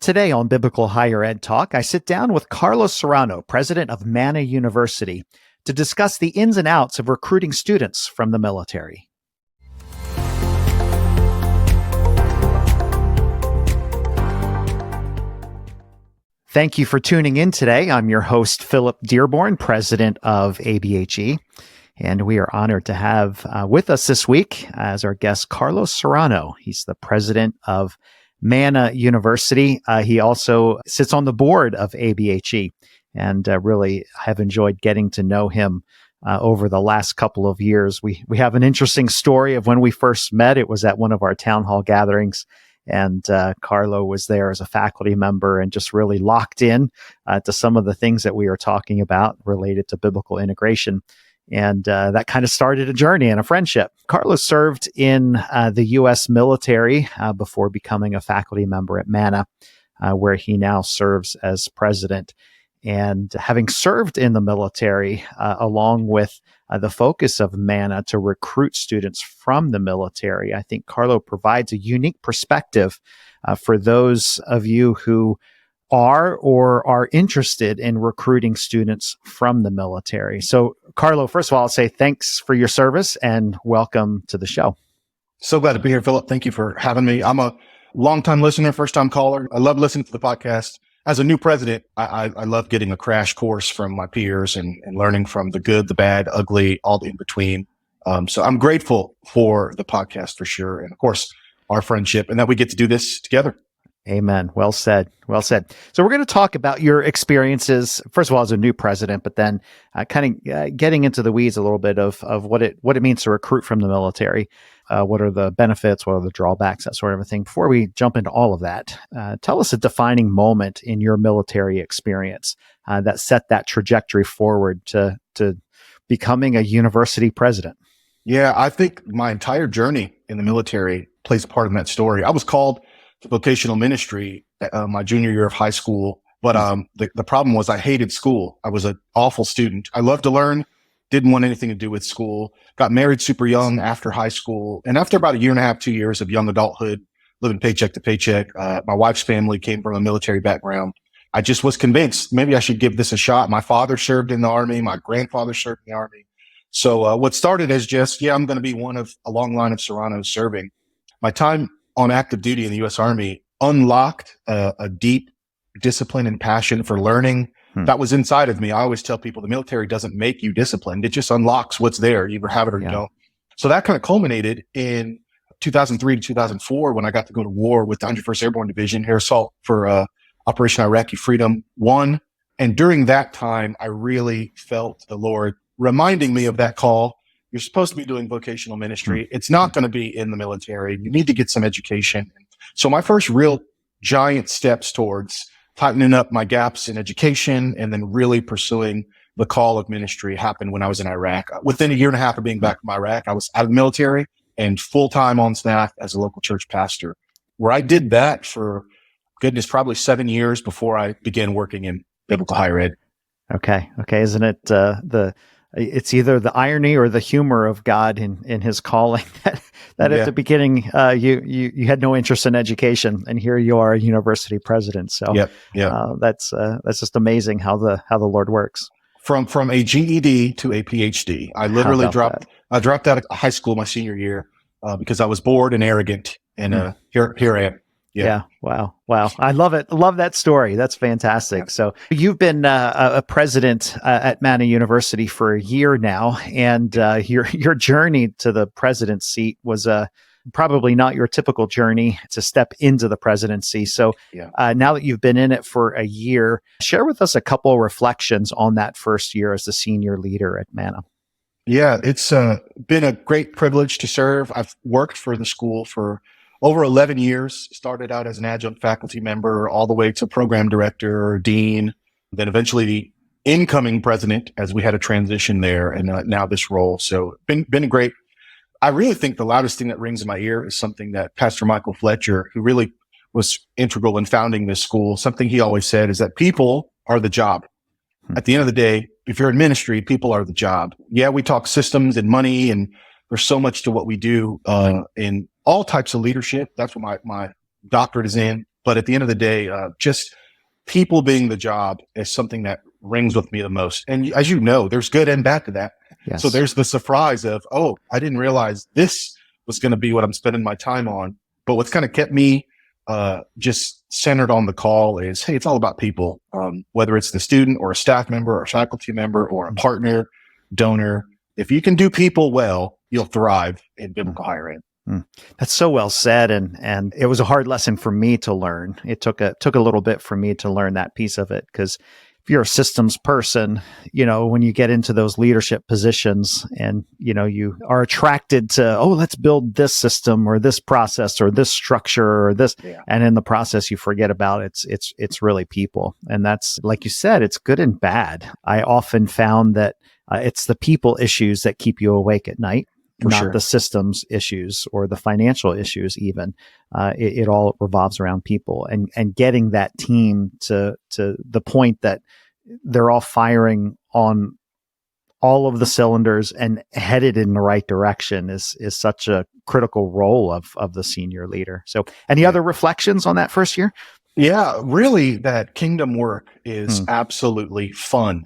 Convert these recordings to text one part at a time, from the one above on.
Today on Biblical Higher Ed Talk, I sit down with Carlo Serrano, president of Manna University, to discuss the ins and outs of recruiting students from the military. Thank you for tuning in today. I'm your host, Philip Dearborn, president of BHE, and we are honored to have with us this week as our guest, Carlo Serrano. He's the president of Manna University. He also sits on the board of BHE, and really have enjoyed getting to know him over the last couple of years. We have an interesting story of when we first met. It was at one of our town hall gatherings, and Carlo was there as a faculty member and just really locked in to some of the things that we were talking about related to biblical integration. And that kind of started a journey and a friendship. Carlo served in the U.S. military before becoming a faculty member at Manna, where he now serves as president. And having served in the military, along with the focus of Manna to recruit students from the military, I think Carlo provides a unique perspective for those of you who are or are interested in recruiting students from the military. So, Carlo, first of all, I'll say thanks for your service and welcome to the show. So glad to be here, Philip. Thank you for having me. I'm a longtime listener, first-time caller. I love listening to the podcast. As a new president, I love getting a crash course from my peers and learning from the good, the bad, ugly, all in between. So I'm grateful for the podcast for sure. And of course, our friendship and that we get to do this together. Amen. Well said. Well said. So we're going to talk about your experiences, first of all, as a new president, but then getting into the weeds a little bit of what it means to recruit from the military. What are the benefits? What are the drawbacks? That sort of a thing. Before we jump into all of that, tell us a defining moment in your military experience that set that trajectory forward to becoming a university president. Yeah, I think my entire journey in the military plays a part in that story. I was called to vocational ministry my junior year of high school, but the problem was I hated school. I was an awful student. I loved to learn, didn't want anything to do with school, got married super young after high school. And after about a year and a half, 2 years of young adulthood, living paycheck to paycheck, my wife's family came from a military background. I just was convinced maybe I should give this a shot. My father served in the Army. My grandfather served in the Army. So what started as just, I'm going to be one of a long line of Serranos serving. My time on active duty in the U.S. Army unlocked a deep discipline and passion for learning that was inside of me. I always tell people the military doesn't make you disciplined. It just unlocks what's there. You either have it or you don't. So that kind of culminated in 2003 to 2004 when I got to go to war with the 101st Airborne Division, Air Assault for Operation Iraqi Freedom 1. And during that time, I really felt the Lord reminding me of that call. You're supposed to be doing vocational ministry. It's not going to be in the military. You need to get some education. So my first real giant steps towards tightening up my gaps in education and then really pursuing the call of ministry happened when I was in Iraq. Within a year and a half of being back from Iraq, I was out of the military and full-time on staff as a local church pastor, where I did that for, goodness, probably 7 years before I began working in biblical higher ed. Okay. Isn't it it's either the irony or the humor of God in his calling that at the beginning, you had no interest in education, and here you are, a university president. So that's just amazing how the Lord works. From a GED to a PhD. I literally dropped out of high school my senior year because I was bored and arrogant, and here I am. Yeah. Wow. I love it. Love that story. That's fantastic. Yeah. So you've been a president at Manna University for a year now, and your journey to the president's seat was probably not your typical journey to step into the presidency. So now that you've been in it for a year, share with us a couple of reflections on that first year as the senior leader at Manna. Yeah, it's been a great privilege to serve. I've worked for the school for over 11 years, started out as an adjunct faculty member all the way to program director, dean, then eventually the incoming president as we had a transition there, and now this role. So been great. I really think the loudest thing that rings in my ear is something that Pastor Michael Fletcher, who really was integral in founding this school, something he always said is that people are the job. At the end of the day, if you're in ministry, people are the job. Yeah, we talk systems and money, and there's so much to what we do in all types of leadership. That's what my doctorate is in. But at the end of the day, just people being the job is something that rings with me the most. And as you know, there's good and bad to that. Yes. So there's the surprise of, oh, I didn't realize this was going to be what I'm spending my time on. But what's kind of kept me just centered on the call is, hey, it's all about people, whether it's the student or a staff member or a faculty member or a partner, donor. If you can do people well, you'll thrive in biblical higher ed. That's so well said, and it was a hard lesson for me to learn. It took a little bit for me to learn that piece of it, because if you're a systems person, when you get into those leadership positions and, you are attracted to, oh, let's build this system or this process or this structure or this. Yeah. And in the process, you forget about it's really people. And that's, like you said, it's good and bad. I often found that it's the people issues that keep you awake at night. Not the systems issues or the financial issues even. It all revolves around people and getting that team to the point that they're all firing on all of the cylinders and headed in the right direction is such a critical role of the senior leader. So any other reflections on that first year? Yeah, really, that kingdom work is absolutely fun.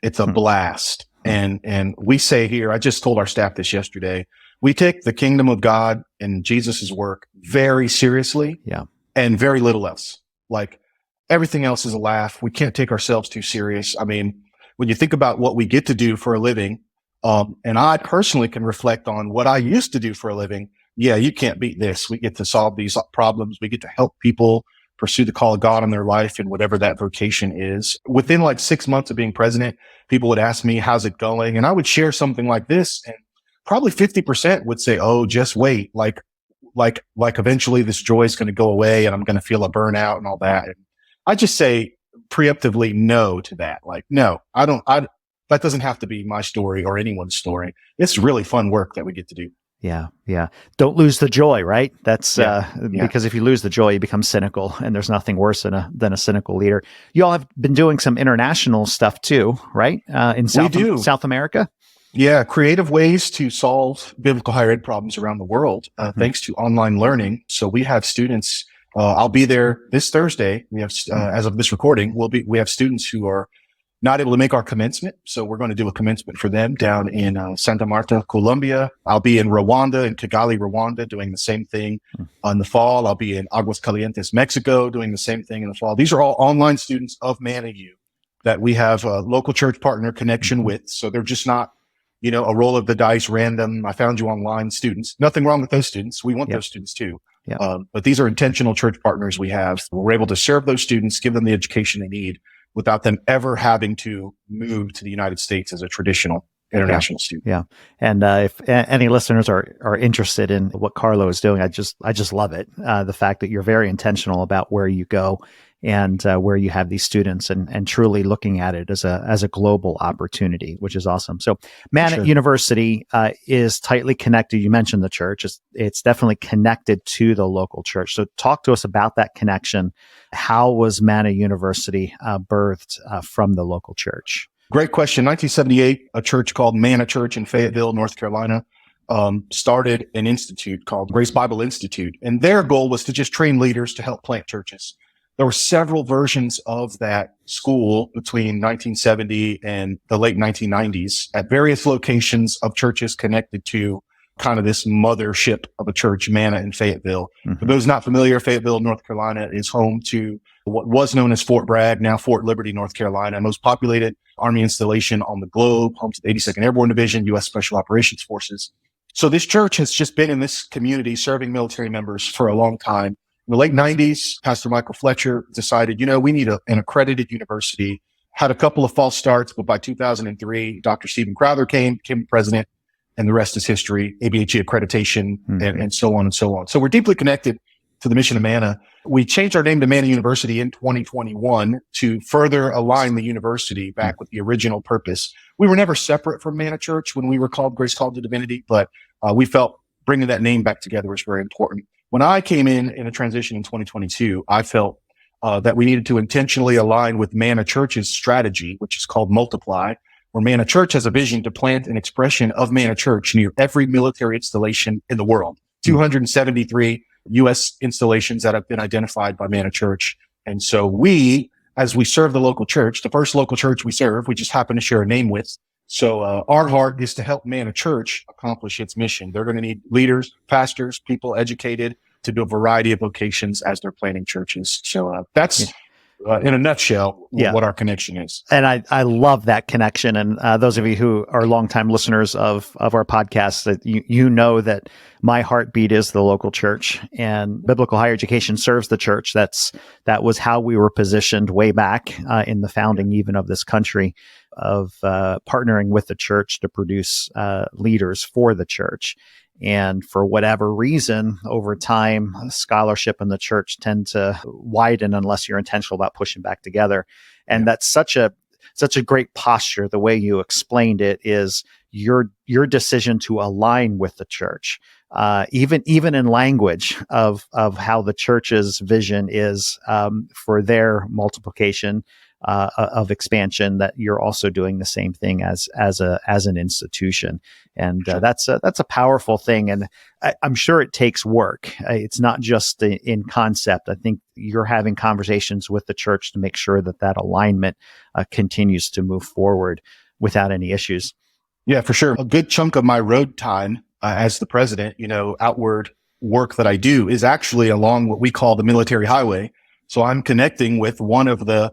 It's a blast. And we say here, I just told our staff this yesterday, we take the kingdom of God and Jesus's work very seriously. Yeah. And very little else. Like everything else is a laugh. We can't take ourselves too serious. I mean, when you think about what we get to do for a living, and I personally can reflect on what I used to do for a living. Yeah, you can't beat this. We get to solve these problems. We get to help people pursue the call of God in their life and whatever that vocation is. Within like 6 months of being president, people would ask me, how's it going? And I would share something like this, and probably 50% would say, oh, just wait. Like eventually this joy is going to go away and I'm going to feel a burnout and all that. And I just say preemptively no to that. Like, no, that doesn't have to be my story or anyone's story. It's really fun work that we get to do. Yeah. Yeah. Don't lose the joy, right? That's because if you lose the joy, you become cynical, and there's nothing worse than a cynical leader. You all have been doing some international stuff too, right? In South America? Yeah. Creative ways to solve biblical higher ed problems around the world, thanks to online learning. So we have students, I'll be there this Thursday. We have, as of this recording, we have students who are not able to make our commencement. So we're going to do a commencement for them down in Santa Marta, Colombia. I'll be in Rwanda, in Kigali, Rwanda, doing the same thing in the fall. I'll be in Aguascalientes, Mexico, doing the same thing in the fall. These are all online students of Manna U that we have a local church partner connection with. So they're just not, a roll of the dice, random, I found you online students. Nothing wrong with those students. We want those students too. But these are intentional church partners we have. We're able to serve those students, give them the education they need, without them ever having to move to the United States as a traditional international student. Yeah. And if any listeners are interested in what Carlo is doing, I just love it. The fact that you're very intentional about where you go and where you have these students and truly looking at it as a global opportunity, which is awesome. So Manna University is tightly connected. You mentioned the church. It's definitely connected to the local church. So talk to us about that connection. How was Manna University birthed from the local church? Great question. 1978, a church called Manna Church in Fayetteville, North Carolina, started an institute called Grace Bible Institute. And their goal was to just train leaders to help plant churches. There were several versions of that school between 1970 and the late 1990s at various locations of churches connected to kind of this mothership of a church, Manna in Fayetteville. For those not familiar, Fayetteville, North Carolina is home to what was known as Fort Bragg, now Fort Liberty, North Carolina, most populated Army installation on the globe, home to the 82nd Airborne Division, U.S. Special Operations Forces. So this church has just been in this community serving military members for a long time. In the late 90s, Pastor Michael Fletcher decided, we need an accredited university. Had a couple of false starts, but by 2003, Dr. Stephen Crowther became president, and the rest is history, ABHE accreditation, and so on and so on. So we're deeply connected to the mission of Manna. We changed our name to Manna University in 2021 to further align the university back with the original purpose. We were never separate from Manna Church when we were called Grace Called to Divinity, but we felt bringing that name back together was very important. When I came in a transition in 2022, I felt that we needed to intentionally align with Manna Church's strategy, which is called Multiply, where Manna Church has a vision to plant an expression of Manna Church near every military installation in the world. 273 U.S. installations that have been identified by Manna Church. And so we, as we serve the local church, the first local church we serve, we just happen to share a name with. So our heart is to help Manna Church accomplish its mission. They're going to need leaders, pastors, people educated to do a variety of vocations as they're planning churches. So that's in a nutshell what our connection is. And I love that connection. And those of you who are longtime listeners of our podcast, that you know that my heartbeat is the local church, and biblical higher education serves the church. That was how we were positioned way back in the founding even of this country, of partnering with the church to produce leaders for the church. And for whatever reason, over time, scholarship and the church tend to widen unless you're intentional about pushing back together. And that's such a great posture. The way you explained it is your decision to align with the church, even in language of how the church's vision is for their multiplication of expansion, that you're also doing the same thing as an institution. And that's a powerful thing. And I'm sure it takes work. It's not just in concept. I think you're having conversations with the church to make sure that alignment continues to move forward without any issues. Yeah, for sure. A good chunk of my road time as the president, outward work that I do is actually along what we call the military highway. So I'm connecting with one of the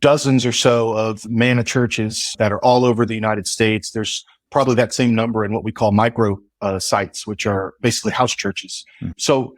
dozens or so of Manna churches that are all over the United States. There's probably that same number in what we call micro sites, which are basically house churches. So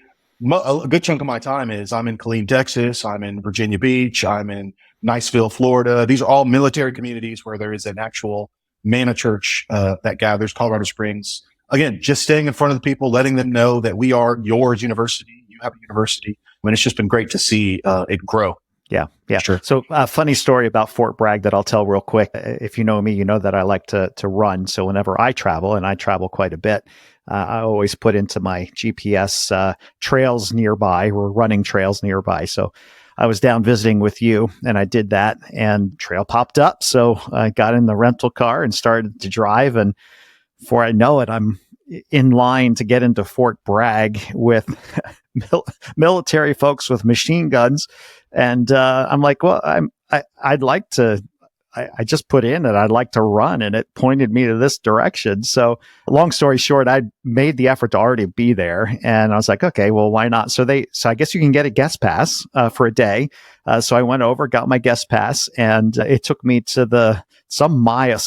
a good chunk of my time is I'm in Killeen, Texas. I'm in Virginia Beach. I'm in Niceville, Florida. These are all military communities where there is an actual Manna church that gathers. Colorado Springs. Again, just staying in front of the people, letting them know that we are yours university. You have a university. I mean, it's just been great to see it grow. Yeah. Sure. So funny story about Fort Bragg that I'll tell real quick. If you know me, you know that I like to run. So whenever I travel, and I travel quite a bit, I always put into my GPS trails nearby, or running trails nearby. So I was down visiting with you, and I did that, and trail popped up. So I got in the rental car and started to drive. And before I know it, I'm in line to get into Fort Bragg with military folks with machine guns. And I'm like, well, I'd like to, I just put in that I'd like to run, and it pointed me to this direction. So long story short, I made the effort to already be there, and I was like, okay, well, why not? So I guess you can get a guest pass for a day. So I went over, got my guest pass, and it took me to some mile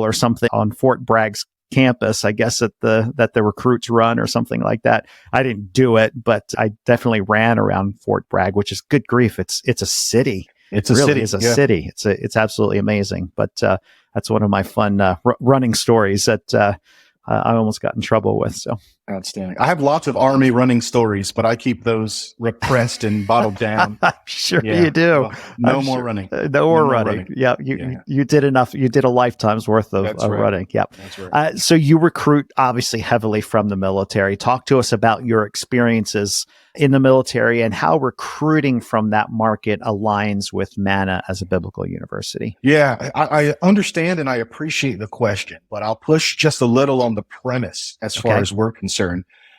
or something on Fort Bragg's campus, I guess that the recruits run or something like that. I didn't do it, but I definitely ran around Fort Bragg, which is, good grief, it's a city. It's a city. It's a city. It's absolutely amazing. But that's one of my fun running stories that I almost got in trouble with. So outstanding. I have lots of Army running stories, but I keep those repressed and bottled down. I'm sure you do. Well, no more running. No more running. Yeah, you did enough. You did a lifetime's worth of running. Yep. That's right. So you recruit obviously heavily from the military. Talk to us about your experiences in the military and how recruiting from that market aligns with Manna as a biblical university. Yeah, I understand and I appreciate the question, but I'll push just a little on the premise as far as we're concerned.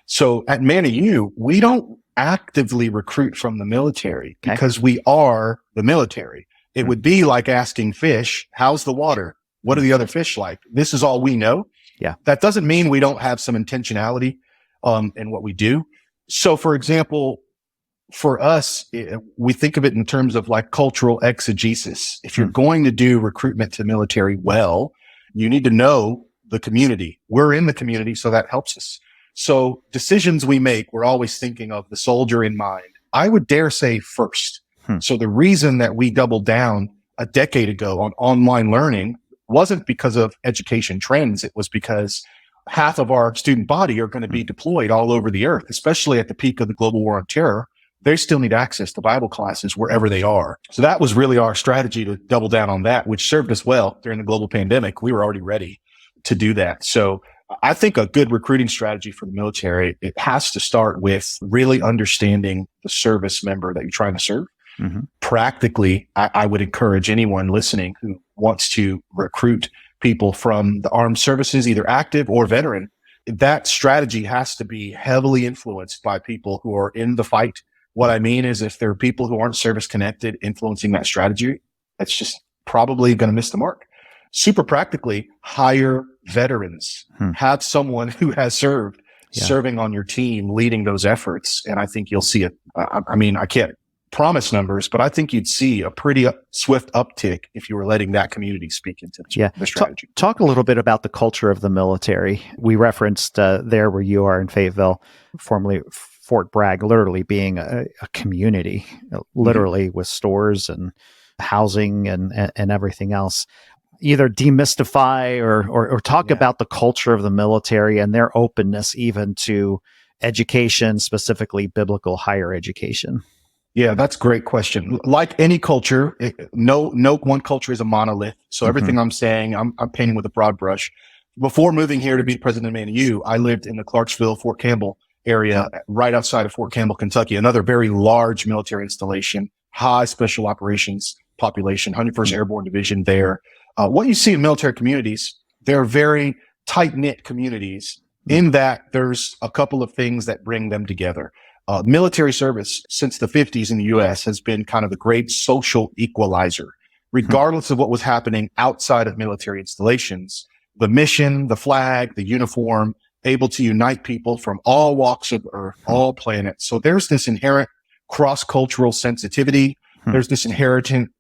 So at Manna U, we don't actively recruit from the military because we are the military. It would be like asking fish, how's the water? What are the other fish like? This is all we know. Yeah. That doesn't mean we don't have some intentionality in what we do. So, for example, for us, we think of it in terms of like cultural exegesis. If you're going to do recruitment to the military well, you need to know the community. We're in the community, so that helps us. So decisions we make, we're always thinking of the soldier in mind. I would dare say first. So the reason that we doubled down a decade ago on online learning wasn't because of education trends. It was because half of our student body are going to be deployed all over the earth, especially at the peak of the global war on terror. They still need access to Bible classes wherever they are. So that was really our strategy, to double down on that, which served us well during the global pandemic. We were already ready to do that. So I think a good recruiting strategy for the military, it has to start with really understanding the service member that you're trying to serve. Practically, I would encourage anyone listening who wants to recruit people from the armed services, either active or veteran, that strategy has to be heavily influenced by people who are in the fight. What I mean is if there are people who aren't service connected influencing that strategy, that's just probably going to miss the mark. Super practically, hire veterans. Have someone who has served serving on your team, leading those efforts. And I think you'll see it. I mean, I can't promise numbers, but I think you'd see a pretty swift uptick if you were letting that community speak into the strategy. Talk a little bit about the culture of the military. We referenced there where you are in Fayetteville, formerly Fort Bragg, literally being a community, literally with stores and housing and everything else. Either demystify or talk about the culture of the military and their openness even to education, specifically biblical higher education. Yeah, that's a great question. Like any culture, no one culture is a monolith. So everything I'm saying, I'm painting with a broad brush. Before moving here to be president of Manna U, I lived in the Clarksville, Fort Campbell area, right outside of Fort Campbell, Kentucky, another very large military installation, high special operations population, 101st Airborne Division there. What you see in military communities, they're very tight-knit communities in that there's a couple of things that bring them together. Military service since the 50s in the U.S. has been kind of the great social equalizer. Regardless of what was happening outside of military installations, the mission, the flag, the uniform, able to unite people from all walks of Earth, all planets. So there's this inherent cross-cultural sensitivity. There's this inherent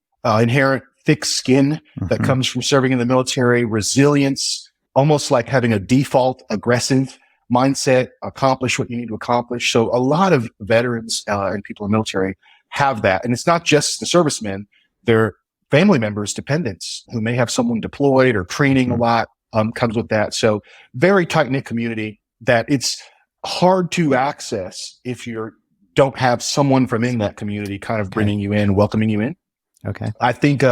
thick skin that comes from serving in the military, resilience, almost like having a default aggressive mindset, accomplish what you need to accomplish. So a lot of veterans and people in the military have that. And it's not just the servicemen, they're family members, dependents who may have someone deployed or training a lot comes with that. So very tight-knit community that it's hard to access if you don't have someone from in that community kind of bringing you in, welcoming you in. Okay. I think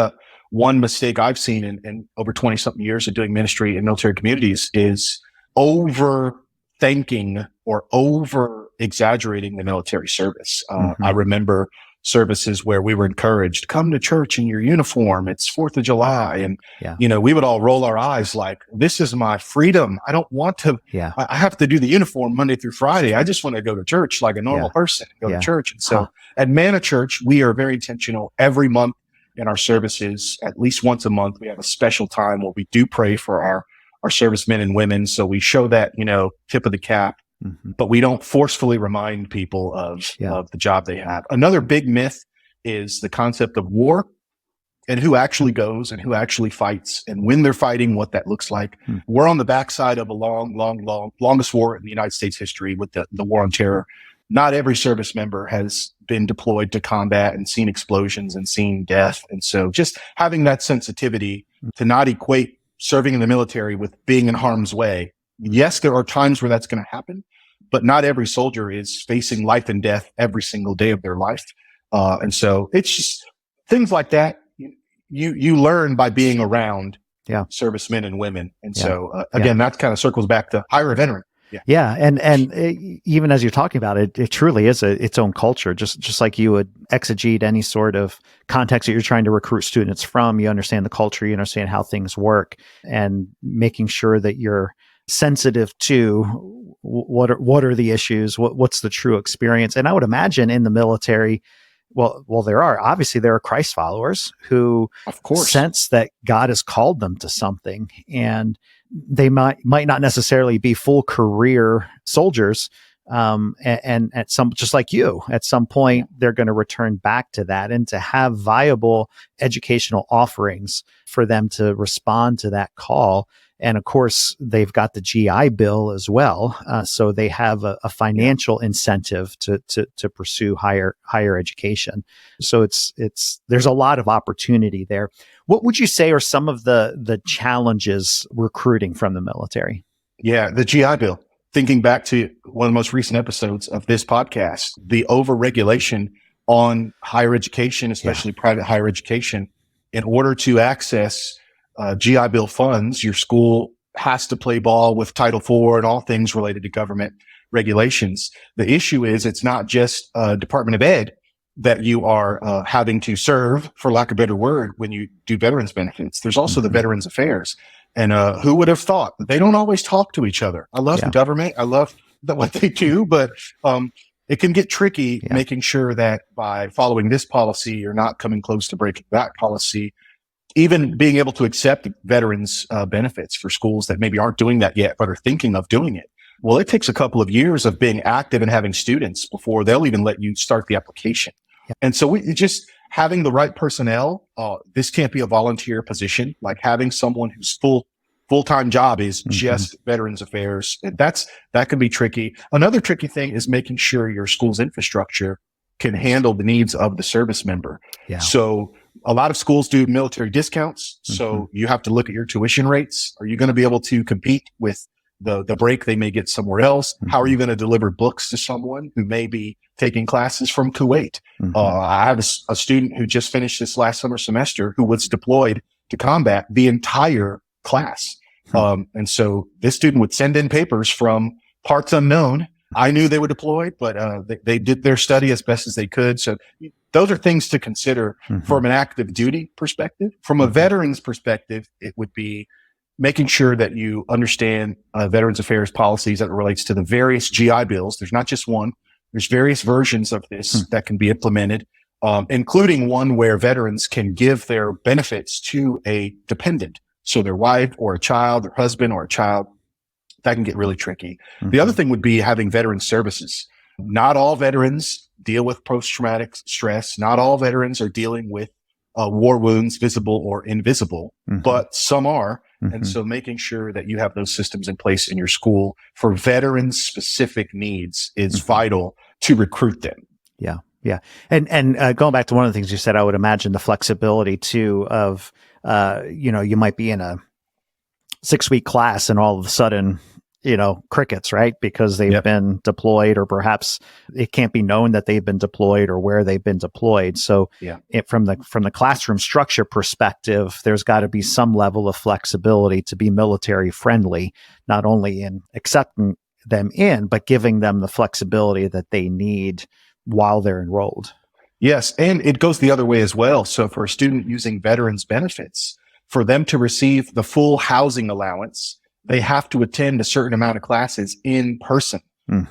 one mistake I've seen in over 20 something years of doing ministry in military communities is overthinking or over exaggerating the military service. I remember services where we were encouraged, come to church in your uniform. It's 4th of July. And, we would all roll our eyes like, this is my freedom. I don't want to, I have to do the uniform Monday through Friday. I just want to go to church like a normal person, go to church. And so at Manna Church, we are very intentional every month in our services. At least once a month, we have a special time where we do pray for our servicemen and women. So we show that, tip of the cap. But we don't forcefully remind people of the job they have. Another big myth is the concept of war and who actually goes and who actually fights and when they're fighting, what that looks like. We're on the backside of a longest war in the United States history with the war on terror. Not every service member has been deployed to combat and seen explosions and seen death. And so just having that sensitivity to not equate serving in the military with being in harm's way. Yes, there are times where that's going to happen, but not every soldier is facing life and death every single day of their life. And so it's just things like that. You learn by being around servicemen and women. And so again, that kind of circles back to hire a veteran. And even as you're talking about it, it truly is its own culture. Just like you would exegete any sort of context that you're trying to recruit students from, you understand the culture, you understand how things work, and making sure that you're sensitive to what are the issues, what's the true experience. And I would imagine in the military, well, there are Christ followers who of course sense that God has called them to something, and they might not necessarily be full career soldiers. And at some, just like you, at some point, they're going to return back to that, and to have viable educational offerings for them to respond to that call. And of course, they've got the GI Bill as well. So they have a financial incentive to pursue higher education. So there's a lot of opportunity there. What would you say are some of the challenges recruiting from the military? Yeah, the GI Bill. Thinking back to one of the most recent episodes of this podcast, the overregulation on higher education, especially private higher education, in order to access GI Bill funds, your school has to play ball with Title IV and all things related to government regulations. The issue is it's not just Department of Ed that you are having to serve, for lack of a better word, when you do veterans benefits. There's also the Veterans Affairs. And who would have thought? They don't always talk to each other. I love the government. I love what they do, but it can get tricky making sure that by following this policy, you're not coming close to breaking that policy. Even being able to accept veterans benefits for schools that maybe aren't doing that yet, but are thinking of doing it. Well, it takes a couple of years of being active and having students before they'll even let you start the application. And so we just having the right personnel. This can't be a volunteer position. Like having someone whose full-time job is just Veterans Affairs. That can be tricky. Another tricky thing is making sure your school's infrastructure can handle the needs of the service member. So a lot of schools do military discounts. So you have to look at your tuition rates. Are you going to be able to compete with the break they may get somewhere else? How are you going to deliver books to someone who may be taking classes from Kuwait? I have a student who just finished this last summer semester who was deployed to combat the entire class. And so this student would send in papers from parts unknown. I knew they were deployed, but they did their study as best as they could. So those are things to consider from an active duty perspective. From a veteran's perspective, it would be making sure that you understand Veterans Affairs policies that relates to the various GI bills. There's not just one. There's various versions of this that can be implemented, including one where veterans can give their benefits to a dependent. So their wife or a child, their husband or a child. That can get really tricky. The other thing would be having veteran services. Not all veterans deal with post-traumatic stress. Not all veterans are dealing with war wounds, visible or invisible, but some are. And so making sure that you have those systems in place in your school for veterans specific needs is vital to recruit them. Yeah. And going back to one of the things you said, I would imagine the flexibility too of, you might be in a 6-week class and all of a sudden, crickets, right? Because they've been deployed, or perhaps it can't be known that they've been deployed or where they've been deployed. So from the classroom structure perspective, there's got to be some level of flexibility to be military friendly, not only in accepting them in, but giving them the flexibility that they need while they're enrolled. Yes. And it goes the other way as well. So for a student using veterans benefits, for them to receive the full housing allowance, they have to attend a certain amount of classes in person.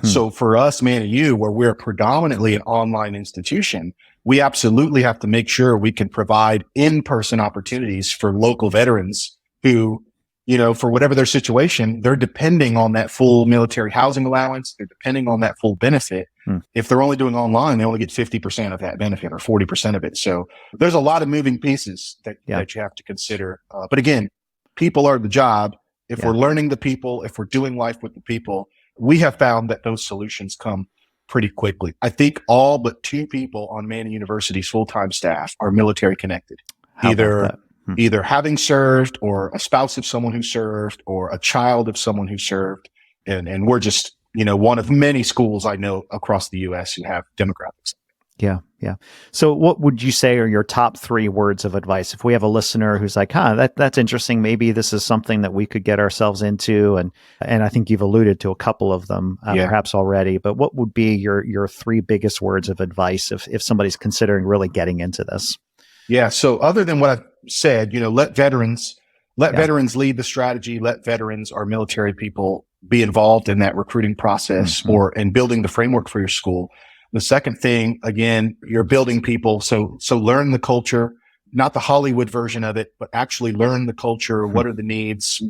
So for us, Manna U, where we're predominantly an online institution, we absolutely have to make sure we can provide in-person opportunities for local veterans who, for whatever their situation, they're depending on that full military housing allowance. They're depending on that full benefit. If they're only doing online, they only get 50% of that benefit or 40% of it. So there's a lot of moving pieces that you have to consider. But again, people are the job. If we're learning the people, if we're doing life with the people, we have found that those solutions come pretty quickly. I think all but 2 people on Manna University's full-time staff are military connected, either having served or a spouse of someone who served or a child of someone who served. And we're just, one of many schools I know across the U.S. who have demographics. Yeah. So what would you say are your top 3 words of advice? If we have a listener who's like, that's interesting. Maybe this is something that we could get ourselves into. And I think you've alluded to a couple of them perhaps already, but what would be your 3 biggest words of advice if somebody's considering really getting into this? Yeah. So other than what I've said, let veterans veterans lead the strategy, let veterans or military people be involved in that recruiting process or in building the framework for your school. The second thing, again, you're building people. So learn the culture, not the Hollywood version of it, but actually learn the culture. What are the needs?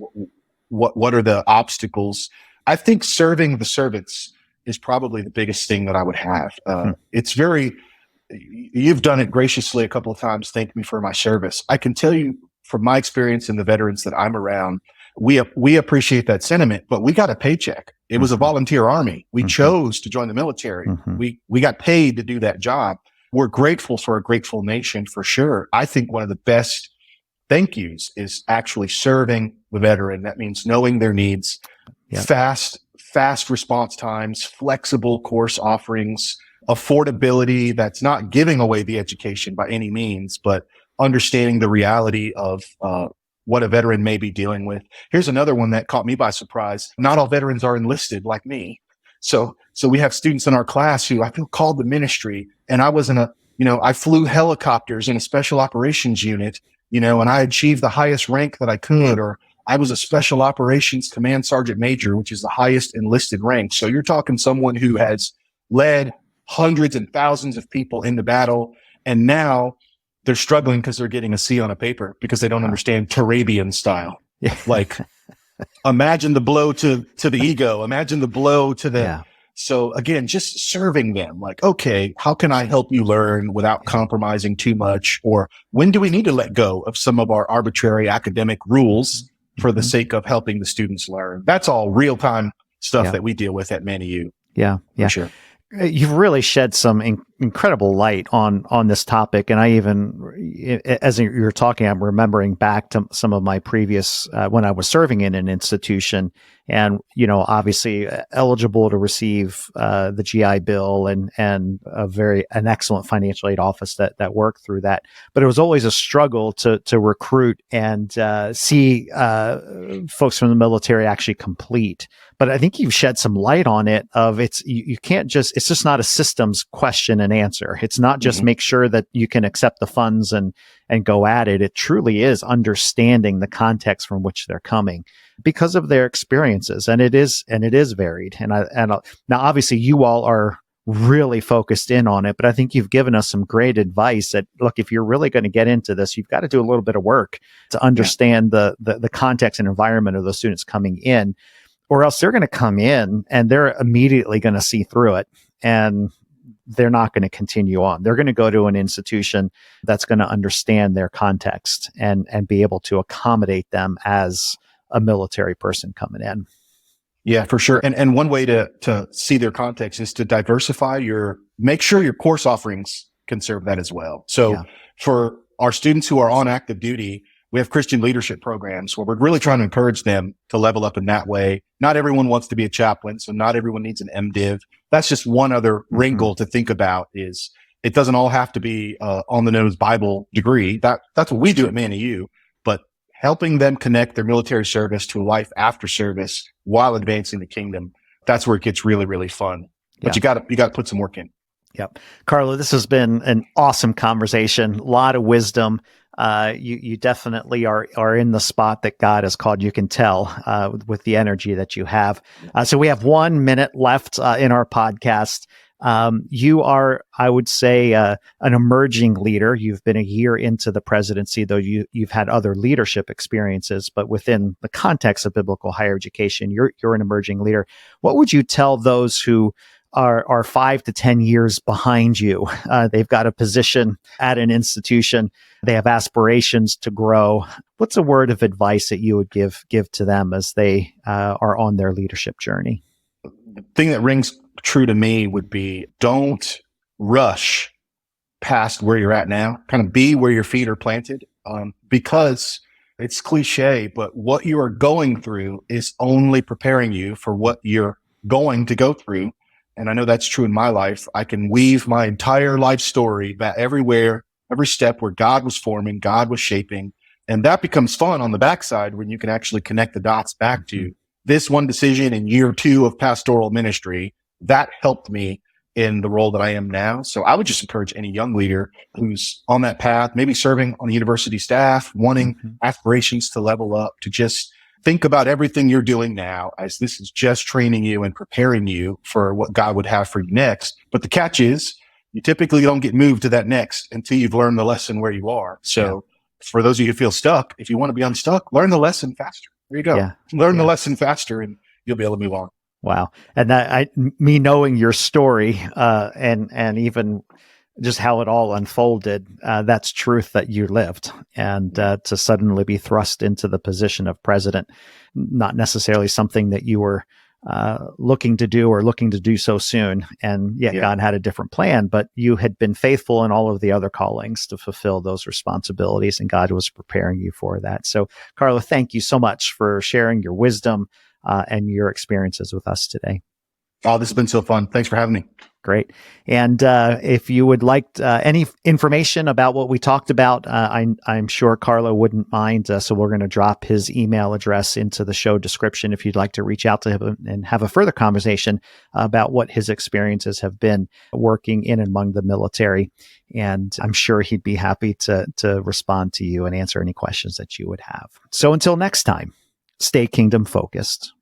What are the obstacles? I think serving the servants is probably the biggest thing that I would have. It's you've done it graciously a couple of times. Thank me for my service. I can tell you from my experience in the veterans that I'm around, we appreciate that sentiment, but we got a paycheck. It was a volunteer army. We chose to join the military. We got paid to do that job. We're grateful for a grateful nation for sure. I think one of the best thank yous is actually serving the veteran. That means knowing their needs, fast response times, flexible course offerings, affordability that's not giving away the education by any means, but understanding the reality of, what a veteran may be dealing with. Here's another one that caught me by surprise. Not all veterans are enlisted like me. So we have students in our class who I feel called the ministry, and I was I flew helicopters in a special operations unit, and I achieved the highest rank that I could, or I was a special operations command sergeant major, which is the highest enlisted rank. So you're talking someone who has led hundreds and thousands of people into battle. And now they're struggling because they're getting a C on a paper because they don't understand Turabian style. Yeah. Like, imagine the blow to the ego. Imagine the blow to the. Yeah. So again, just serving them like, okay, how can I help you learn without compromising too much? Or when do we need to let go of some of our arbitrary academic rules for the sake of helping the students learn? That's all real time stuff that we deal with at Manna U. Yeah. Yeah. For sure. You've really shed some incredible light on this topic. And I even, as you're talking, I'm remembering back to some of my previous, when I was serving in an institution and, obviously eligible to receive the GI Bill and an excellent financial aid office that worked through that. But it was always a struggle to recruit and see folks from the military actually complete. But I think you've shed some light on it you can't just, it's just not a systems question and answer. It's not just make sure that you can accept the funds and go at it. It truly is understanding the context from which they're coming because of their experiences. And it is varied. And now obviously you all are really focused in on it, but I think you've given us some great advice that, look, if you're really going to get into this, you've got to do a little bit of work to understand the context and environment of those students coming in. Or else they're going to come in and they're immediately going to see through it and they're not going to continue on. They're going to go to an institution that's going to understand their context and be able to accommodate them as a military person coming in. Yeah, for sure. And one way to see their context is to diversify make sure your course offerings can serve that as well. So for our students who are on active duty, we have Christian leadership programs where we're really trying to encourage them to level up in that way. Not everyone wants to be a chaplain, so not everyone needs an MDiv. That's just one other wrinkle to think about is it doesn't all have to be on the nose Bible degree. That's what we do at Manna U, but helping them connect their military service to a life after service while advancing the kingdom. That's where it gets really, really fun. But you got to put some work in. Yep. Carlo, this has been an awesome conversation. A lot of wisdom. You definitely are in the spot that God has called. You can tell with the energy that you have. So we have 1 minute left in our podcast. You are, I would say, an emerging leader. You've been a year into the presidency, though you've had other leadership experiences. But within the context of biblical higher education, you're an emerging leader. What would you tell those who are 5 to 10 years behind you? They've got a position at an institution. They have aspirations to grow. What's a word of advice that you would give to them as they are on their leadership journey? The thing that rings true to me would be don't rush past where you're at now. Kind of be where your feet are planted, because it's cliche, but what you are going through is only preparing you for what you're going to go through. And I know that's true in my life. I can weave my entire life story back everywhere, every step where God was forming, God was shaping. And that becomes fun on the backside when you can actually connect the dots back to this one decision in year 2 of pastoral ministry. That helped me in the role that I am now. So I would just encourage any young leader who's on that path, maybe serving on the university staff, wanting aspirations to level up, to just think about everything you're doing now as this is just training you and preparing you for what God would have for you next. But the catch is you typically don't get moved to that next until you've learned the lesson where you are. So for those of you who feel stuck, if you want to be unstuck, learn the lesson faster. There you go. Yeah. Learn the lesson faster and you'll be able to move on. Wow. And me knowing your story, and even just how it all unfolded, that's truth that you lived. And to suddenly be thrust into the position of president, not necessarily something that you were looking to do so soon. And God had a different plan, but you had been faithful in all of the other callings to fulfill those responsibilities, and God was preparing you for that. So, Carlo, thank you so much for sharing your wisdom and your experiences with us today. Oh, this has been so fun. Thanks for having me. Great. And if you would like any information about what we talked about, I'm sure Carlo wouldn't mind. So we're going to drop his email address into the show description if you'd like to reach out to him and have a further conversation about what his experiences have been working in and among the military. And I'm sure he'd be happy to respond to you and answer any questions that you would have. So until next time, stay kingdom focused.